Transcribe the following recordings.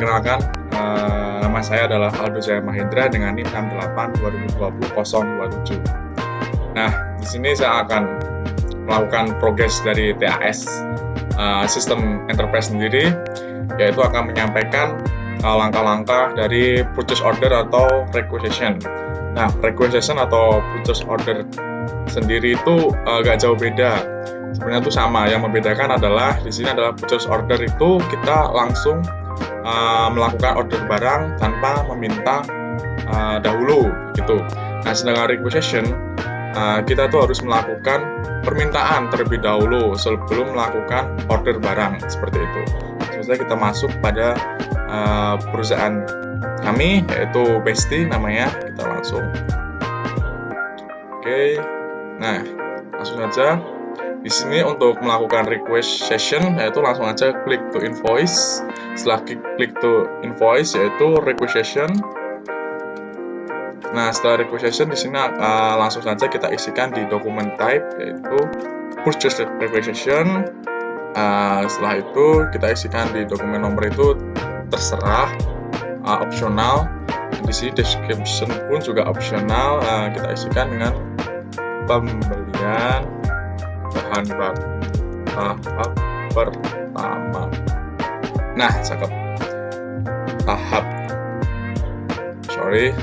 perkenalkan, nama saya adalah Aldo Jaya Mahendra dengan NIM 682020-027. Nah, di sini saya akan melakukan progres dari TAS sistem enterprise sendiri, yaitu akan menyampaikan langkah-langkah dari purchase order atau requisition. Nah, requisition atau purchase order sendiri itu gak jauh beda. Sebenarnya itu sama. Yang membedakan adalah di sini adalah purchase order itu kita langsung melakukan order barang tanpa meminta dahulu gitu. Nah, sedangkan requisition kita tuh harus melakukan permintaan terlebih dahulu sebelum melakukan order barang seperti itu. Setelah kita masuk pada perusahaan kami yaitu Besti namanya, kita langsung. Oke. Nah, langsung saja. Di sini untuk melakukan requisition yaitu langsung aja klik to invoice. Setelah klik to invoice yaitu requisition. Nah, setelah requisition di sini langsung saja kita isikan di dokumen type yaitu purchase requisition. Setelah itu kita isikan di dokumen nomor itu terserah, opsional. Di sini description pun juga opsional. Kita isikan dengan pembelian bahan baku tahap pertama. Nah, cakep.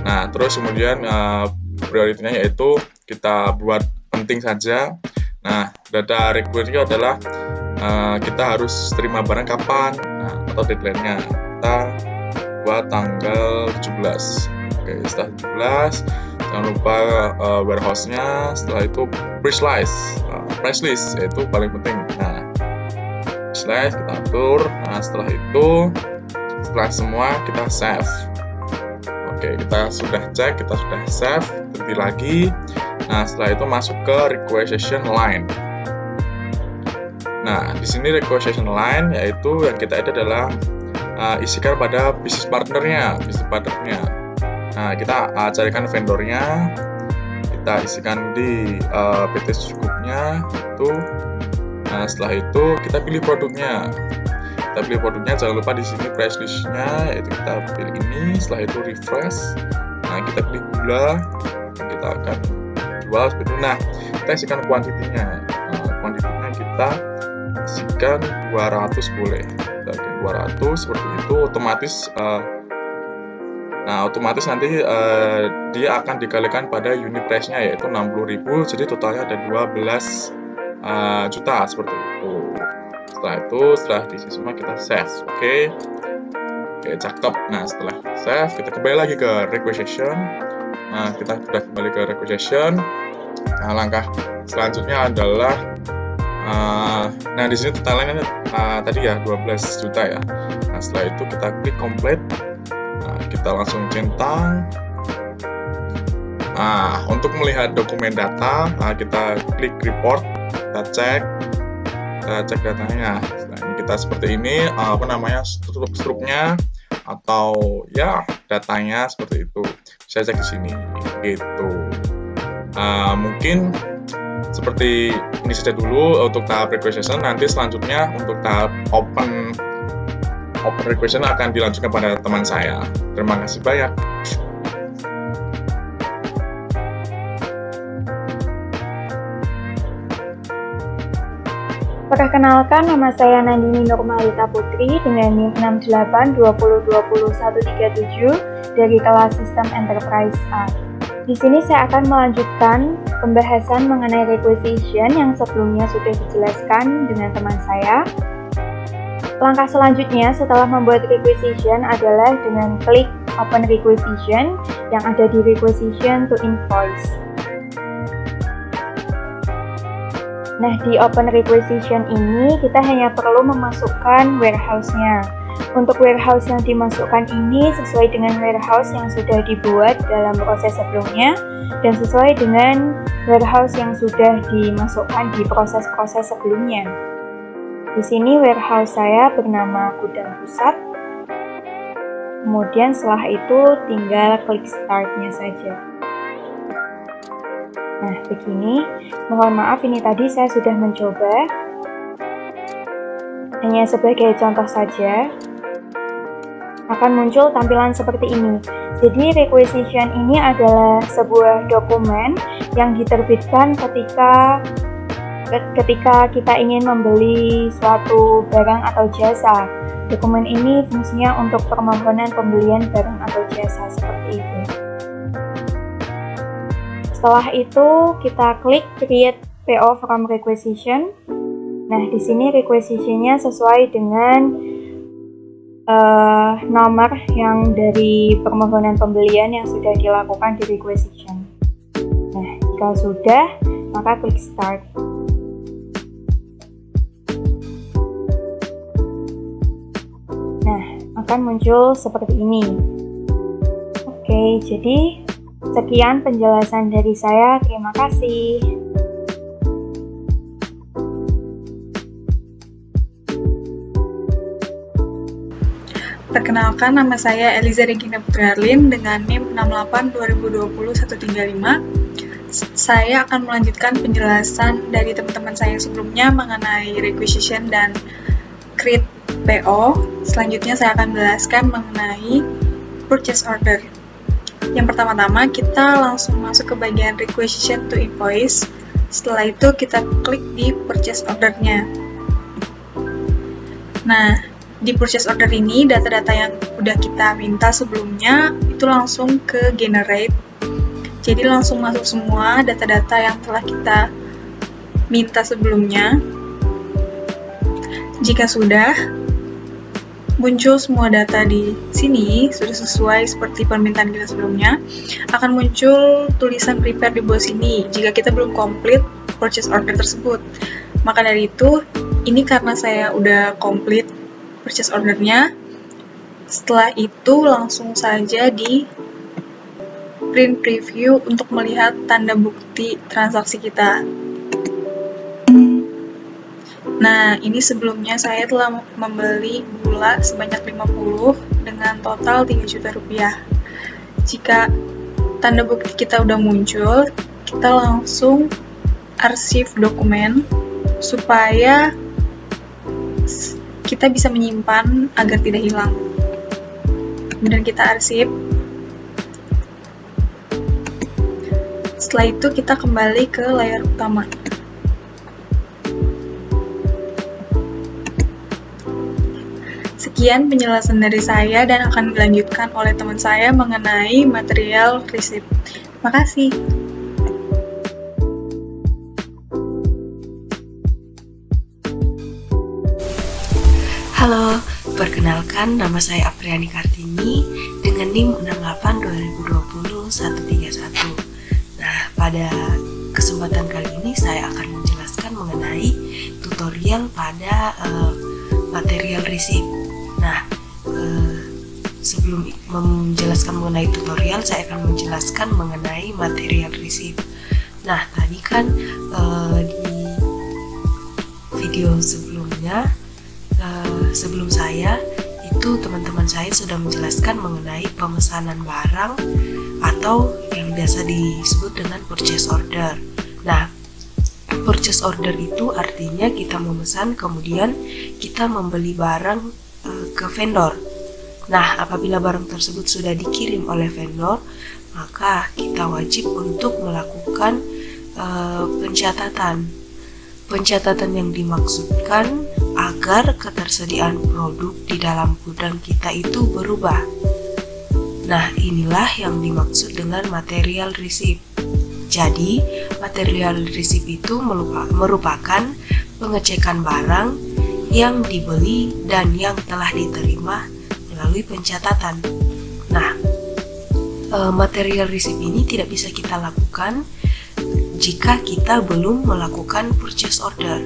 Nah, terus kemudian prioritasnya yaitu kita buat penting saja. Nah, data requirement adalah kita harus terima barang kapan, atau deadline-nya. Kita buat tanggal 17. Oke, setelah 17, jangan lupa warehouse-nya. Setelah itu price list yaitu paling penting. Nah, price list kita atur. Nah, setelah semua kita save. Oke, kita sudah cek, kita sudah save, terlebih lagi. Nah, setelah itu masuk ke requisition line. Nah, di sini requisition line yaitu yang kita edit adalah isikan pada business partnernya. Nah, kita carikan vendornya, kita isikan di PT secukupnya itu. Nah, setelah itu kita pilih produknya. Jangan lupa di sini price list-nya yaitu kita pilih ini. Setelah itu refresh. Nah, kita pilih gula. Kita akan jual seperti itu. Nah, kita isikan kuantitinya. Kuantitinya kita isikan 200 boleh. Kita isikan 200 seperti itu. Otomatis nanti dia akan dikalikan pada unit price-nya yaitu 60.000. Jadi totalnya ada 12 juta seperti itu. Setelah diisi semua kita save. Oke, cakep. Nah, setelah save kita kembali lagi ke requisition. Nah, kita sudah kembali ke requisition. Nah, langkah selanjutnya adalah di sini totalnya tadi ya 12 juta ya. Nah, setelah itu kita klik complete. Nah, kita langsung centang. Nah, untuk melihat dokumen data, kita klik report, kita cek datanya. Nah, ini kita seperti ini, struknya atau ya datanya seperti itu. Saya cek di sini, gitu. Mungkin seperti ini saja dulu untuk tahap requisition. Nanti selanjutnya untuk tahap open requisition akan dilanjutkan pada teman saya. Terima kasih banyak. Perkenalkan, nama saya Nandini Nurmalita Putri dengan NIM 6820200137 dari kelas Sistem Enterprise A. Di sini saya akan melanjutkan pembahasan mengenai requisition yang sebelumnya sudah dijelaskan dengan teman saya. Langkah selanjutnya setelah membuat requisition adalah dengan klik Open Requisition yang ada di Requisition to Invoice. Nah, di Open Requisition ini kita hanya perlu memasukkan warehouse-nya. Untuk warehouse yang dimasukkan ini sesuai dengan warehouse yang sudah dibuat dalam proses sebelumnya dan sesuai dengan warehouse yang sudah dimasukkan di proses-proses sebelumnya. Di sini warehouse saya bernama Gudang Pusat. Kemudian setelah itu tinggal klik start-nya saja. Nah, begini. Mohon maaf ini tadi saya sudah mencoba. Hanya sebagai contoh saja. akan muncul tampilan seperti ini. Jadi requisition ini adalah sebuah dokumen yang diterbitkan ketika kita ingin membeli suatu barang atau jasa. Dokumen ini fungsinya untuk permohonan pembelian barang atau jasa seperti itu. Setelah itu kita klik create PO from requisition. Nah, di sini requisitionnya sesuai dengan nomor yang dari permohonan pembelian yang sudah dilakukan di requisition. Nah, jika sudah, maka klik start. Nah, akan muncul seperti ini. Oke, jadi sekian penjelasan dari saya. Terima kasih. Perkenalkan, nama saya Eliza Regina Putriarlin dengan NIM 682020-135. Saya akan melanjutkan penjelasan dari teman-teman saya sebelumnya mengenai requisition dan create PO. Selanjutnya saya akan menjelaskan mengenai purchase order. Yang pertama-tama kita langsung masuk ke bagian requisition to invoice. Setelah itu kita klik di purchase order-nya. Nah, di purchase order ini, data-data yang udah kita minta sebelumnya itu langsung ke generate. Jadi langsung masuk semua data-data yang telah kita minta sebelumnya. Jika sudah, muncul semua data di sini, sudah sesuai seperti permintaan kita sebelumnya, akan muncul tulisan prepare di bawah sini jika kita belum komplit purchase order tersebut. Maka dari itu, ini karena saya udah komplit purchase ordernya, setelah itu langsung saja di print preview untuk melihat tanda bukti transaksi kita. Nah, ini sebelumnya saya telah membeli gula sebanyak 50 dengan total 3 juta rupiah. Jika tanda bukti kita udah muncul, kita langsung arsip dokumen supaya kita bisa menyimpan agar tidak hilang. Kemudian kita arsip. Setelah itu kita kembali ke layar utama. Sekian penjelasan dari saya dan akan dilanjutkan oleh teman saya mengenai material receipt. Terima kasih. Halo, perkenalkan nama saya Apriani Kartini dengan NIM 682020-131. Nah, pada kesempatan kali ini saya akan menjelaskan mengenai tutorial pada material receipt. Nah, sebelum menjelaskan mengenai tutorial, saya akan menjelaskan mengenai material receipt. Nah, tadi kan di video sebelumnya, sebelum saya itu teman-teman saya sudah menjelaskan mengenai pemesanan barang atau yang biasa disebut dengan purchase order. Nah, purchase order itu artinya kita memesan kemudian kita membeli barang ke vendor. Nah, apabila barang tersebut sudah dikirim oleh vendor, maka kita wajib untuk melakukan pencatatan. Pencatatan yang dimaksudkan agar ketersediaan produk di dalam gudang kita itu berubah. Nah, inilah yang dimaksud dengan material receipt. Jadi, material receipt itu merupakan pengecekan barang yang dibeli dan yang telah diterima melalui pencatatan. Nah, material receipt ini tidak bisa kita lakukan jika kita belum melakukan purchase order.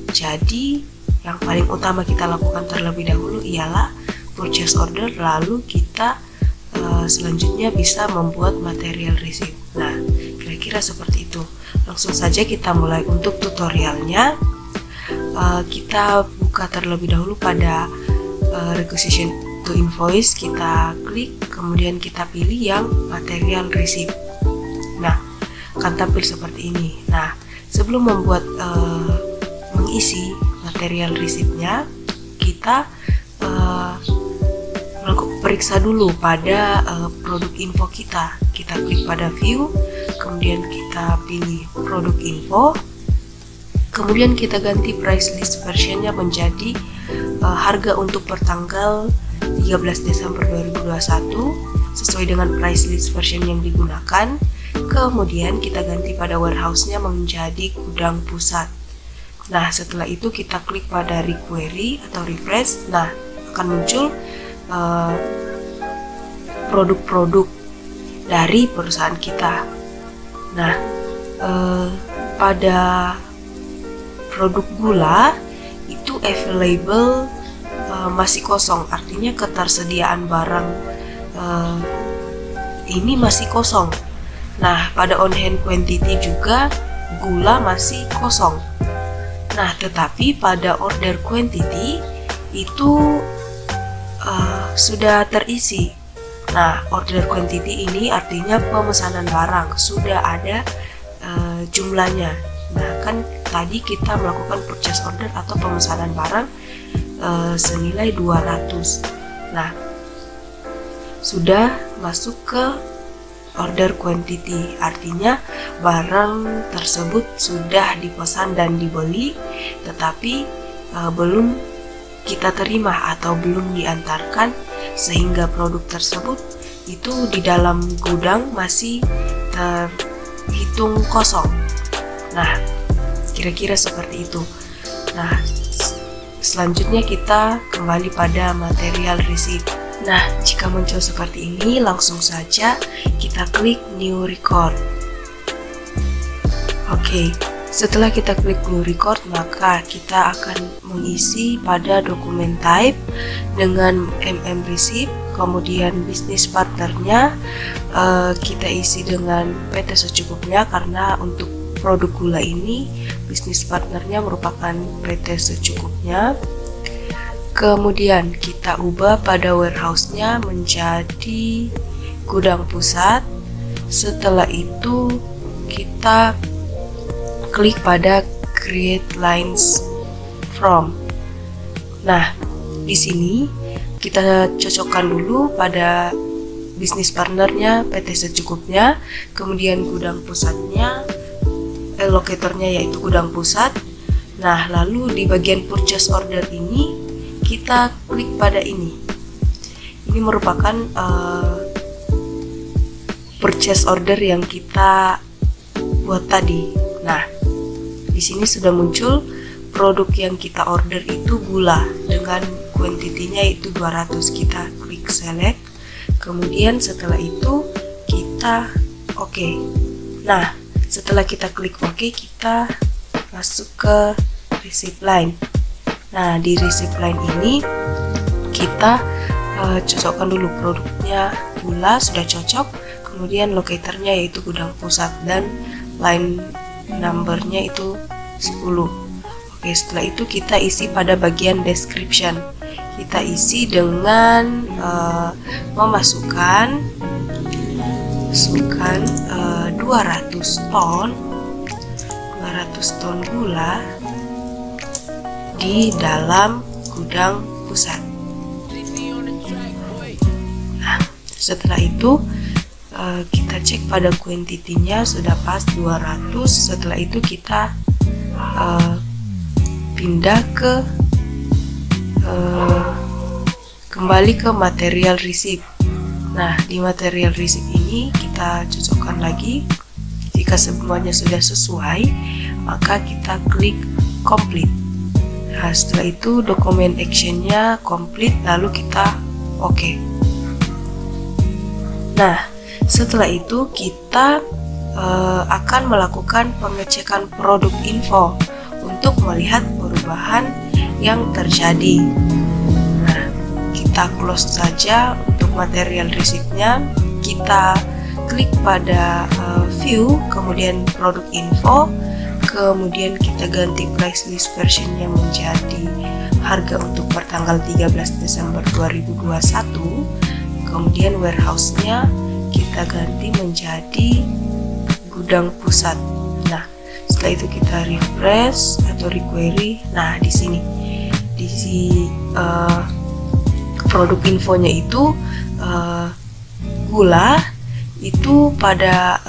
Jadi, yang paling utama kita lakukan terlebih dahulu ialah purchase order, lalu kita selanjutnya bisa membuat material receipt. Nah, kira-kira seperti itu. Langsung saja kita mulai untuk tutorialnya. Kita buka terlebih dahulu pada requisition to invoice, kita klik, kemudian kita pilih yang material receipt. Nah, akan tampil seperti ini. Nah, sebelum membuat mengisi material receipt-nya, kita periksa dulu pada produk info kita. Kita klik pada view, kemudian kita pilih produk info, kemudian kita ganti price list versionnya menjadi harga untuk pertanggal 13 Desember 2021 sesuai dengan price list version yang digunakan. Kemudian kita ganti pada warehouse-nya menjadi gudang pusat. Nah, setelah itu kita klik pada requery atau refresh. Nah, akan muncul produk-produk dari perusahaan kita. Nah, pada produk gula itu available masih kosong, artinya ketersediaan barang ini masih kosong. Nah, pada on hand quantity juga gula masih kosong. Nah, tetapi pada order quantity itu sudah terisi. Nah, order quantity ini artinya pemesanan barang sudah ada jumlahnya. Nah, kan tadi kita melakukan purchase order atau pemesanan barang senilai 200. Nah, sudah masuk ke order quantity, artinya barang tersebut sudah dipesan dan dibeli, tetapi belum kita terima atau belum diantarkan, sehingga produk tersebut itu di dalam gudang masih terhitung kosong. Nah, kira-kira seperti itu. Nah, selanjutnya kita kembali pada material receipt. Nah, jika muncul seperti ini, langsung saja kita klik new record. Oke, setelah kita klik new record, maka kita akan mengisi pada dokumen type dengan receipt, kemudian bisnis partnernya kita isi dengan PT secukupnya, karena untuk produk gula ini bisnis partnernya merupakan PT secukupnya. Kemudian kita ubah pada warehouse-nya menjadi gudang pusat. Setelah itu kita klik pada create lines from. Nah, di sini kita cocokkan dulu pada bisnis partnernya PT secukupnya, kemudian gudang pusatnya, locatornya yaitu gudang pusat. Nah, lalu di bagian purchase order ini kita klik pada ini. Ini merupakan purchase order yang kita buat tadi. Nah, di sini sudah muncul produk yang kita order itu gula dengan kuantitinya itu 200. Kita klik select, kemudian setelah itu kita oke. Nah, setelah kita klik oke, kita masuk ke receipt line. Nah, di receipt line ini kita cocokkan dulu produknya gula sudah cocok, kemudian locatornya yaitu gudang pusat dan line numbernya itu 10. Oke, setelah itu kita isi pada bagian description. Kita isi dengan memasukkan 200 ton gula di dalam gudang pusat. Nah, setelah itu kita cek pada kuantitinya sudah pas 200. Setelah itu kita pindah ke kembali ke material receipt. Nah, di material receipt ini kita cocokkan lagi. Jika semuanya sudah sesuai, maka kita klik complete. Nah, setelah itu dokumen actionnya complete, lalu kita oke. Nah, setelah itu kita akan melakukan pengecekan produk info untuk melihat perubahan yang terjadi. Nah, kita close saja untuk material receipt-nya. Kita klik pada view, kemudian produk info, kemudian kita ganti price list versionnya menjadi harga untuk pertanggal 13 Desember 2021. Kemudian warehouse-nya kita ganti menjadi gudang pusat. Nah, setelah itu kita refresh atau requery. Nah, di sini produk infonya itu gula itu pada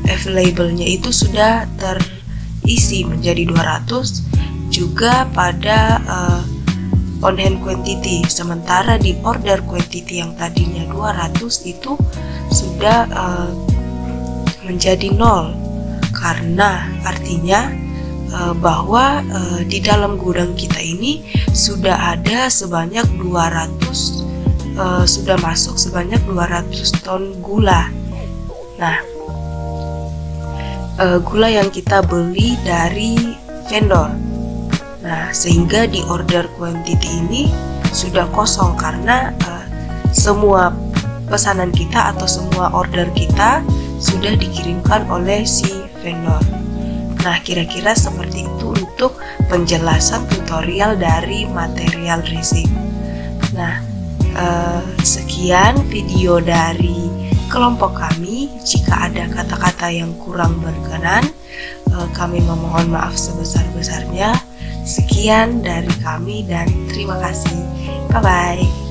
available-nya itu sudah terisi menjadi 200, juga pada on hand quantity, sementara di order quantity yang tadinya 200 itu sudah menjadi 0, karena artinya bahwa di dalam gudang kita ini sudah ada sebanyak 200 sudah masuk sebanyak 200 ton gula. Nah, gula yang kita beli dari vendor. Nah, sehingga di order quantity ini sudah kosong karena semua pesanan kita atau semua order kita sudah dikirimkan oleh si vendor. Nah, kira-kira seperti itu untuk penjelasan tutorial dari material receipt. Nah, sekian video dari kelompok kami. Jika ada kata-kata yang kurang berkenan, kami memohon maaf sebesar-besarnya. Sekian dari kami dan terima kasih. Bye-bye.